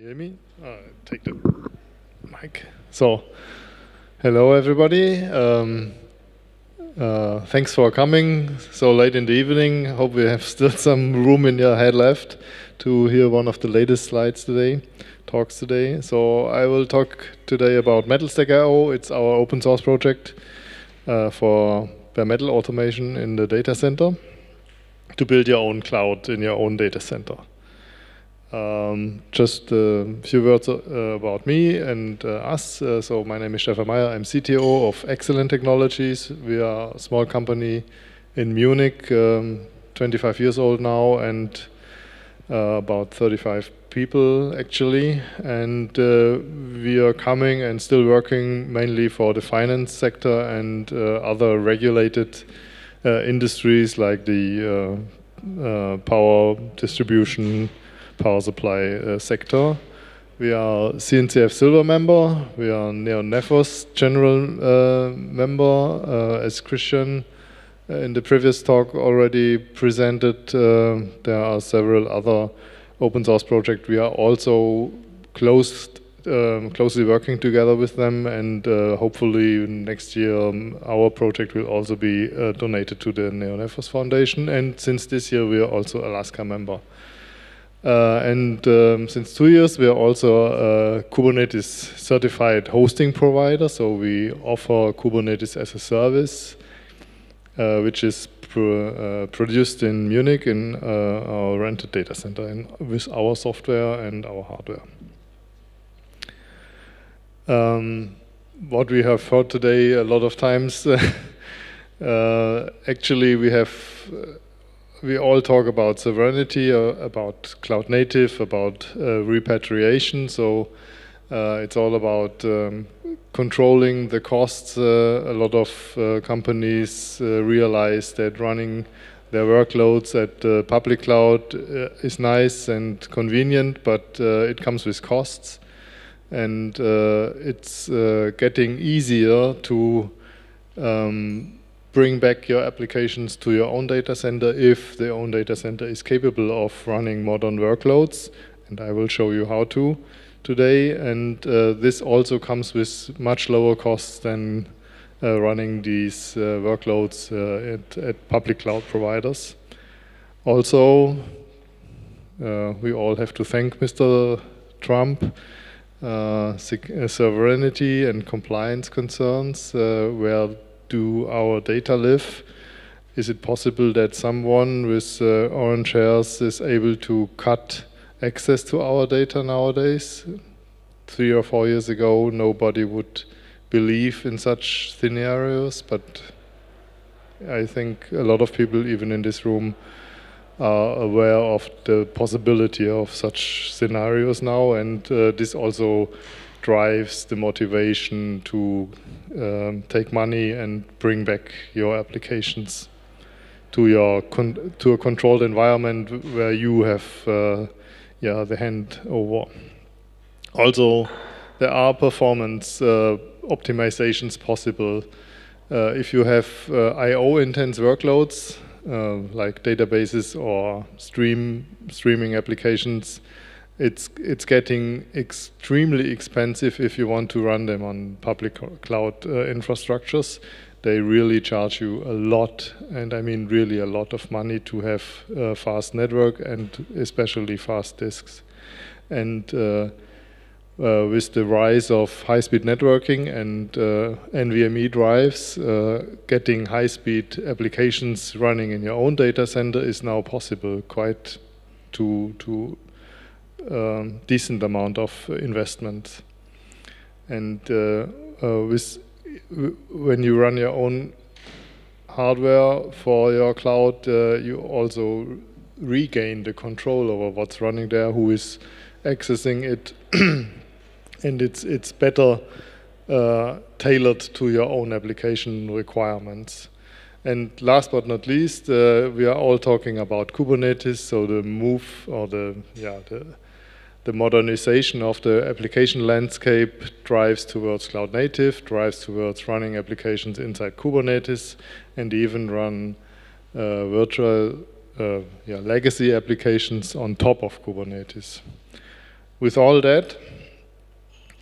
You hear me? Take the mic. So, hello everybody. Thanks for coming so late in the evening. Hope we have still some room in your head left to hear one of the latest slides today, talks today. So I will talk today about MetalStack.io. It's our open source project for bare metal automation in the data center to build your own cloud in your own data center. Just a few words about me and us. So my name is Stefan Majer. I'm CTO of x-cellent Technologies. We are a small company in Munich, 25 years old now, and about 35 people actually. And we are coming and still working mainly for the finance sector and other regulated industries like the power distribution, power supply sector. We are CNCF Silver member. We are Neo-Nefos General member. As Christian in the previous talk already presented, there are several other open source projects. We are also closely working together with them, and hopefully next year our project will also be donated to the Neo-Nefos Foundation. And since this year we are also ALASCA member. Since 2 years, we are also a Kubernetes certified hosting provider. So we offer Kubernetes as a service, which is produced in Munich in our rented data center and with our software and our hardware. What we have heard today a lot of times, actually we all talk about sovereignty, about cloud native, about repatriation. So it's all about controlling the costs. A lot of companies realize that running their workloads at the public cloud is nice and convenient, but it comes with costs. And it's getting easier to bring back your applications to your own data center if the own data center is capable of running modern workloads, and I will show you how to today. And this also comes with much lower costs than running these workloads at public cloud providers. Also, we all have to thank Mr. Trump. Sovereignty and compliance concerns, where do our data live? Is it possible that someone with orange hairs is able to cut access to our data nowadays? 3 or 4 years ago, nobody would believe in such scenarios, but I think a lot of people, even in this room, are aware of the possibility of such scenarios now, and this also drives the motivation to take money and bring back your applications to a controlled environment where you have the hand over. Also, there are performance optimizations possible. If you have I/O intense workloads like databases or streaming applications, it's getting extremely expensive if you want to run them on public cloud infrastructures. They really charge you a lot, and I mean really a lot of money to have a fast network and especially fast disks. And with the rise of high-speed networking and NVMe drives, getting high-speed applications running in your own data center is now possible, quite to decent amount of investment. And when you run your own hardware for your cloud, you also regain the control over what's running there, who is accessing it, and it's better tailored to your own application requirements. And last but not least, we are all talking about Kubernetes, so the move or the modernization of the application landscape drives towards cloud native, drives towards running applications inside Kubernetes, and even run virtual legacy applications on top of Kubernetes. With all that,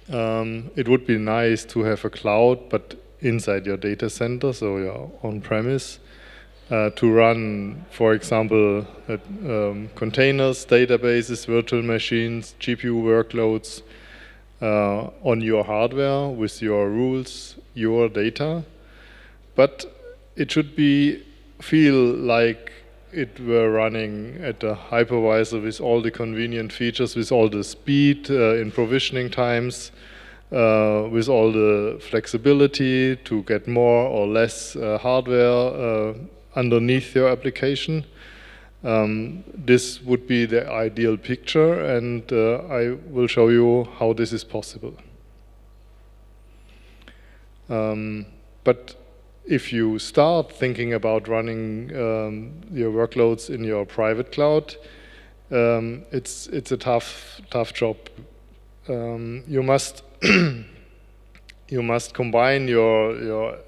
it would be nice to have a cloud, but inside your data center, so your on-premise, to run, for example, containers, databases, virtual machines, GPU workloads on your hardware with your rules, your data. But it should feel like it were running at a hypervisor with all the convenient features, with all the speed in provisioning times, with all the flexibility to get more or less hardware underneath your application. This would be the ideal picture, and I will show you how this is possible. But if you start thinking about running your workloads in your private cloud, it's a tough job. You must combine your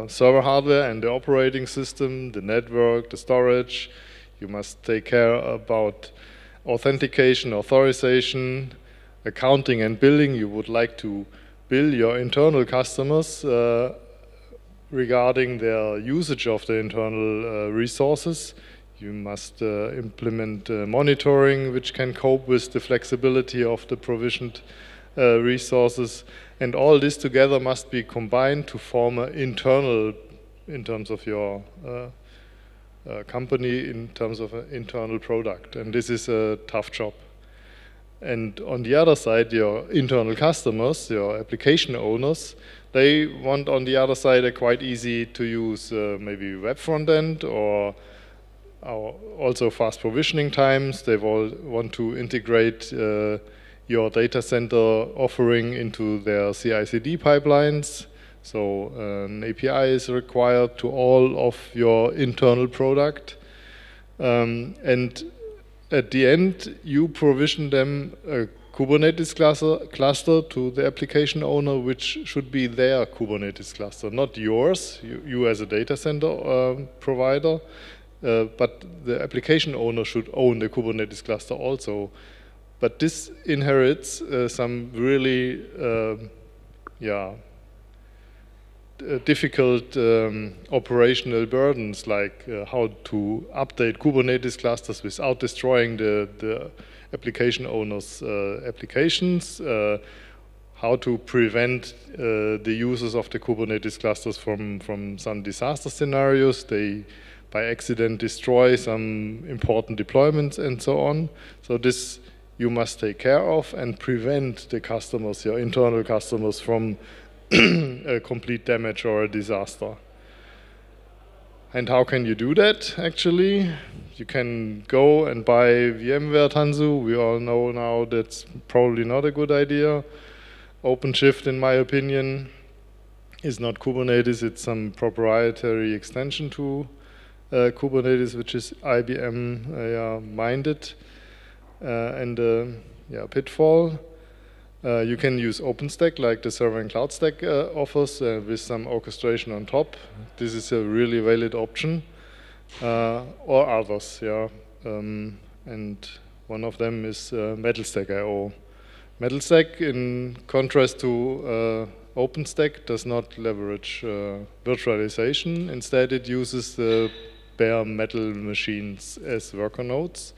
server hardware and the operating system, the network, the storage. You must take care about authentication, authorization, accounting and billing. You would like to bill your internal customers regarding their usage of the internal resources. You must implement monitoring, which can cope with the flexibility of the provisioned resources. And all this together must be combined to form an internal, in terms of your company, in terms of an internal product. And this is a tough job. And on the other side, your internal customers, your application owners, they want on the other side a quite easy to use maybe web front end or also fast provisioning times. They all want to integrate your data center offering into their CI/CD pipelines. So an API is required to all of your internal product. And at the end, you provision them a Kubernetes cluster to the application owner, which should be their Kubernetes cluster, not yours, you as a data center provider, but the application owner should own the Kubernetes cluster also. But this inherits some really difficult operational burdens, like how to update Kubernetes clusters without destroying the application owner's applications, how to prevent the users of the Kubernetes clusters from some disaster scenarios. They, by accident, destroy some important deployments and so on. So this you must take care of and prevent the customers, your internal customers, from a complete damage or a disaster. And how can you do that, actually? You can go and buy VMware Tanzu. We all know now that's probably not a good idea. OpenShift, in my opinion, is not Kubernetes. It's some proprietary extension to Kubernetes, which is IBM minded. Pitfall. You can use OpenStack, like the Server and Cloud Stack offers, with some orchestration on top. This is a really valid option, or others, yeah. And one of them is MetalStack.io. MetalStack, in contrast to OpenStack, does not leverage virtualization. Instead, it uses the bare metal machines as worker nodes,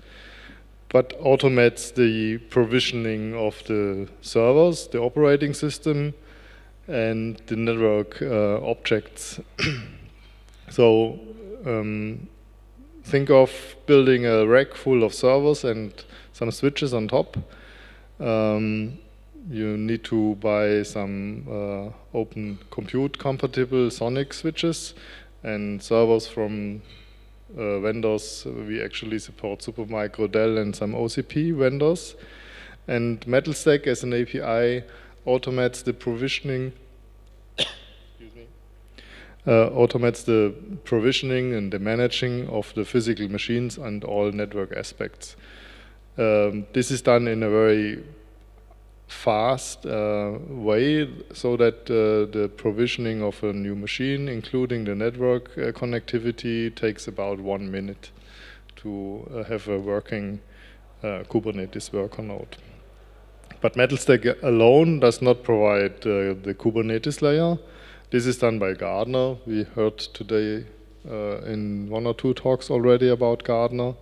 but automates the provisioning of the servers, the operating system, and the network objects. So think of building a rack full of servers and some switches on top. You need to buy some open compute compatible Sonic switches and servers from vendors. We actually support Supermicro, Dell, and some OCP vendors. And MetalStack as an API automates the provisioning. Automates the provisioning and the managing of the physical machines and all network aspects. This is done in a very fast way, so that the provisioning of a new machine, including the network connectivity, takes about 1 minute to have a working Kubernetes worker node. But MetalStack alone does not provide the Kubernetes layer. This is done by Gartner. We heard today in 1 or 2 talks already about Gartner.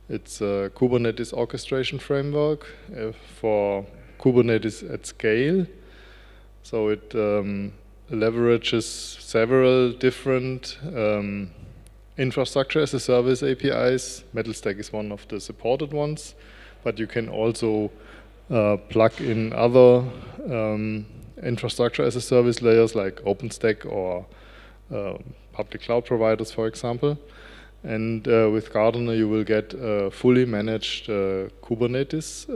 It's a Kubernetes orchestration framework for Kubernetes at scale. So it leverages several different infrastructure as a service APIs. MetalStack is one of the supported ones, but you can also plug in other infrastructure as a service layers like OpenStack or public cloud providers, for example. And with Gartner, you will get a fully managed Kubernetes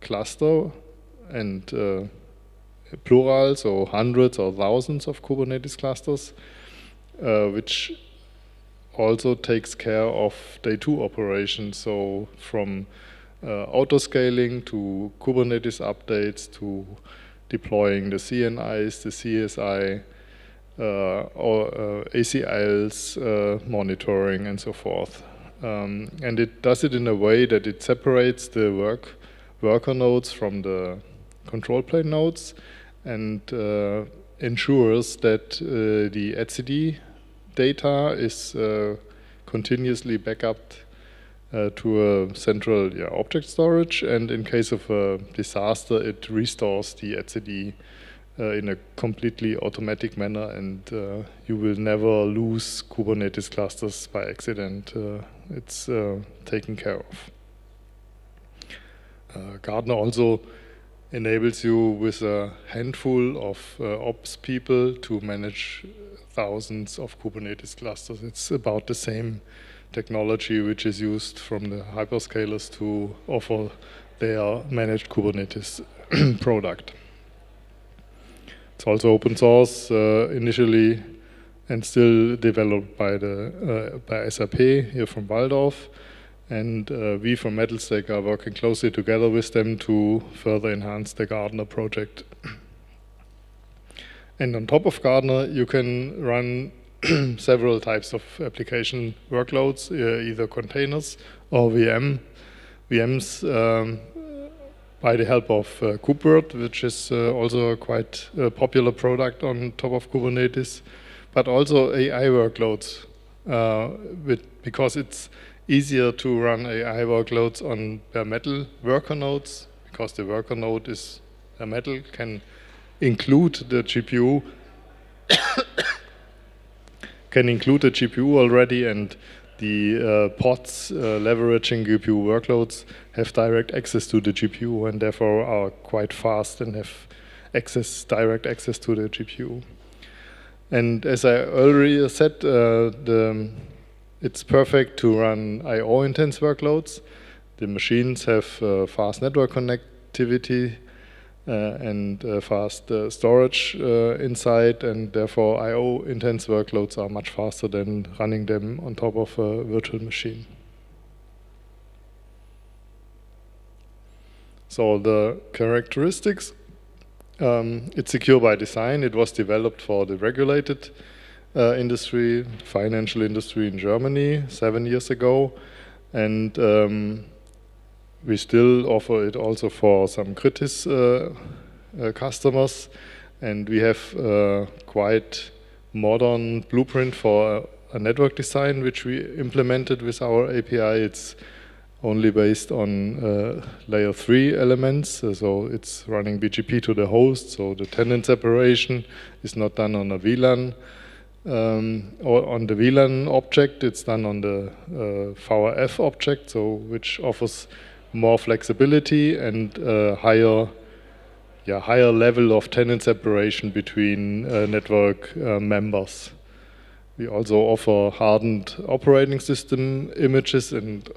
cluster and plural, so hundreds or thousands of Kubernetes clusters, which also takes care of day 2 operations. So from auto-scaling to Kubernetes updates to deploying the CNIs, the CSI, or ACLs, monitoring, and so forth. And it does it in a way that it separates the worker nodes from the control plane nodes and ensures that the etcd data is continuously backupped to a central object storage, and in case of a disaster, it restores the etcd in a completely automatic manner, and you will never lose Kubernetes clusters by accident. It's taken care of. Gartner also enables you with a handful of ops people to manage thousands of Kubernetes clusters. It's about the same technology which is used from the hyperscalers to offer their managed Kubernetes product. It's also open source initially and still developed by by SAP here from Walldorf, and we from MetalStack are working closely together with them to further enhance the Gartner project. And on top of Gartner, you can run several types of application workloads, either containers or VMs. By the help of KubeVirt, which is also a quite popular product on top of Kubernetes, but also AI workloads, because it's easier to run AI workloads on bare metal worker nodes, because the worker node is bare metal, can include the GPU, already, and the pods leveraging GPU workloads have direct access to the GPU and therefore are quite fast and have direct access to the GPU. And as I earlier said, it's perfect to run I/O-intense workloads. The machines have fast network connectivity and fast storage inside, and therefore I/O-intense workloads are much faster than running them on top of a virtual machine. So the characteristics, it's secure by design. It was developed for the regulated industry, financial industry in Germany 7 years ago, and we still offer it also for some Kritis customers, and we have quite modern blueprint for a network design which we implemented with our API. It's only based on layer 3 elements, so it's running BGP to the host, so the tenant separation is not done on a VLAN or on the VLAN object, it's done on the VRF object, so which offers more flexibility and higher level of tenant separation between network members. We also offer hardened operating system images, and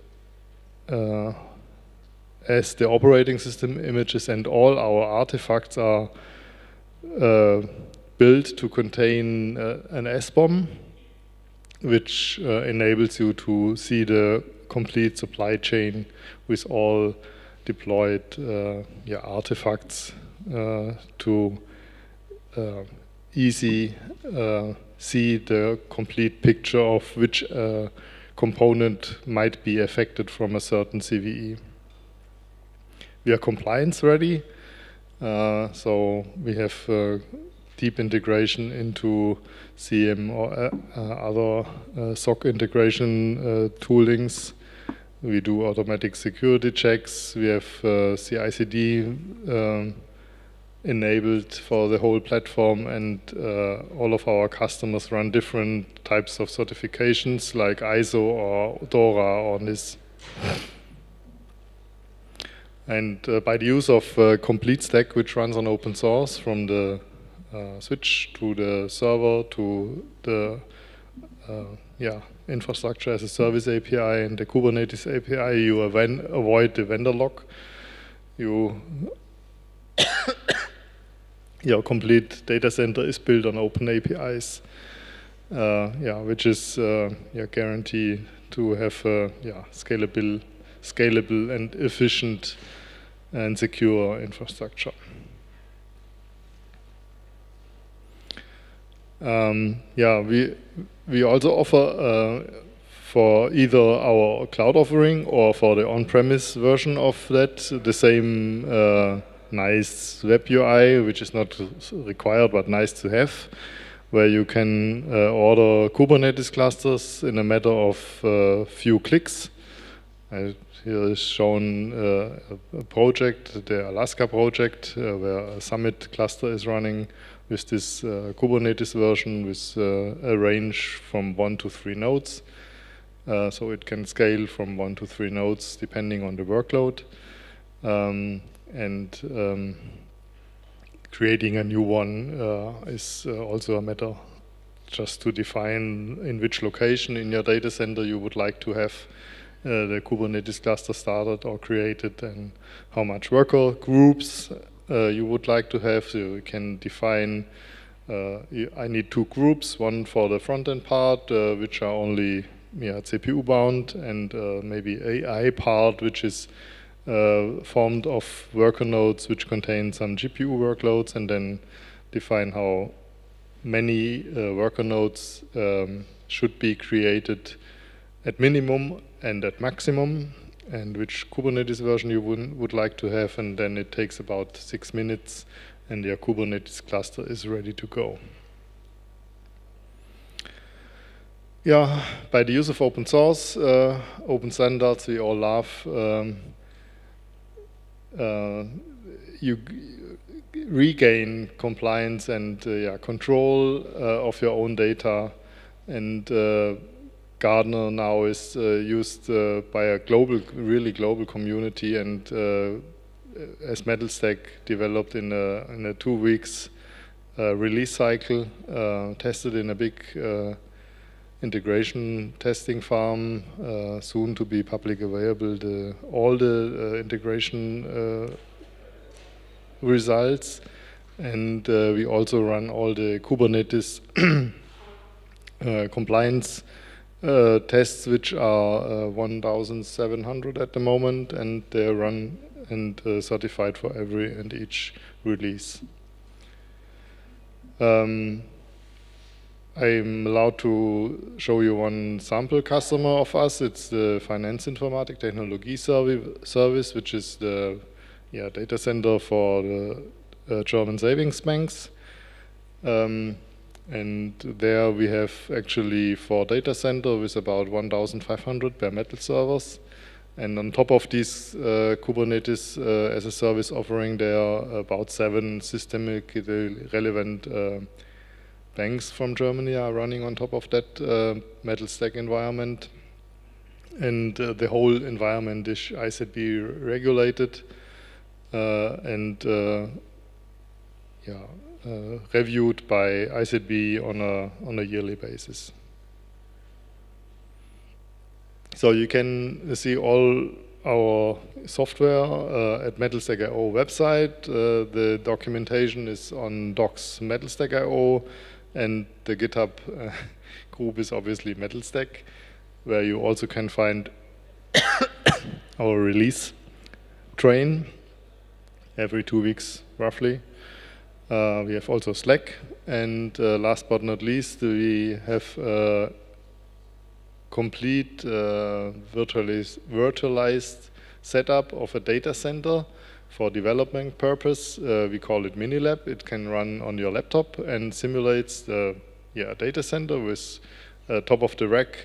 as the operating system images and all our artifacts are built to contain an SBOM, which enables you to see the complete supply chain with all deployed artifacts to easy see the complete picture of which component might be affected from a certain CVE. we are compliance ready. So we have deep integration into CM or other SOC integration toolings. We do automatic security checks. We have CI/CD enabled for the whole platform, and all of our customers run different types of certifications like ISO or DORA or NIS. And by the use of complete stack, which runs on open source, from the switch to the server to the infrastructure as a service API and the Kubernetes API, you avoid the vendor lock. Your complete data center is built on open APIs, which is guarantee to have scalable and efficient and secure infrastructure. We also offer for either our cloud offering or for the on-premise version of that the same nice web UI, which is not required but nice to have, where you can order Kubernetes clusters in a matter of few clicks. Here is shown a project, the ALASCA project, where a Summit cluster is running with this Kubernetes version with a range from 1 to 3 nodes. So it can scale from 1 to 3 nodes depending on the workload. Creating a new one is also a matter just to define in which location in your data center you would like to have the Kubernetes cluster started or created, and how much worker groups you would like to have. So you can define, I need 2 groups, one for the front-end part, which are only CPU bound, and maybe AI part, which is formed of worker nodes which contain some GPU workloads, and then define how many worker nodes should be created at minimum and at maximum, and which Kubernetes version you would like to have, and then it takes about 6 minutes and your Kubernetes cluster is ready to go. By the use of open source, open standards we all love, you regain compliance and control of your own data, and Gartner now is used by a really global community, and as MetalStack developed in a 2 weeks release cycle, tested in a big integration testing farm, soon to be public available, all the integration results, and we also run all the Kubernetes compliance tests, which are 1,700 at the moment, and they're run and certified for every and each release. I'm allowed to show you one sample customer of us. It's the Finanzinformatik Technologie Service, which is the data center for the German savings banks. And there we have actually 4 data center with about 1,500 bare metal servers. And on top of these Kubernetes as a service offering, there are about 7 systemically relevant banks from Germany are running on top of that MetalStack environment. And the whole environment is IZB regulated and reviewed by IZB on a yearly basis. So you can see all our software at MetalStack.io website. The documentation is on docs MetalStack.io, and the GitHub group is obviously MetalStack, where you also can find our release train every 2 weeks roughly. We have also Slack, and last but not least, we have a complete virtualized setup of a data center for development purpose. We call it Minilab. It can run on your laptop and simulates the data center with top of the rack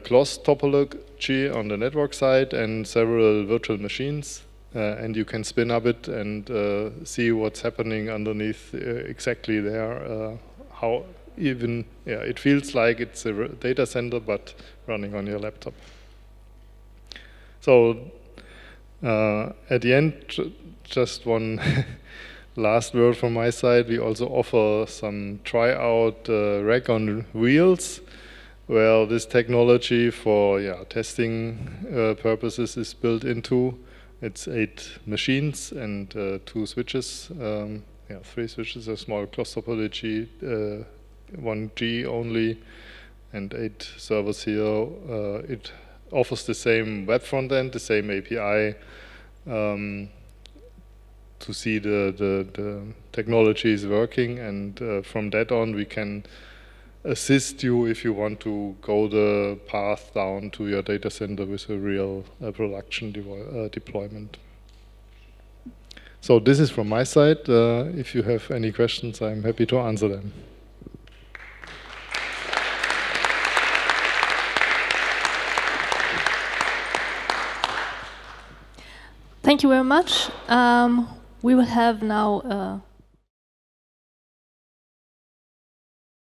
cloth topology on the network side and several virtual machines. And you can spin up it and see what's happening underneath exactly there. How even, it feels like it's a data center, but running on your laptop. So at the end, just one last word from my side. We also offer some tryout rack on wheels, where this technology for testing purposes is built into. It's 8 machines and 2 switches. 3 switches, a small cloth topology, 1G only, and 8 servers here. It offers the same web front end, the same API, to see the technology is working, and from that on we can assist you if you want to go the path down to your data center with a real production deployment. So this is from my side. If you have any questions, I'm happy to answer them. Thank you very much. We will have now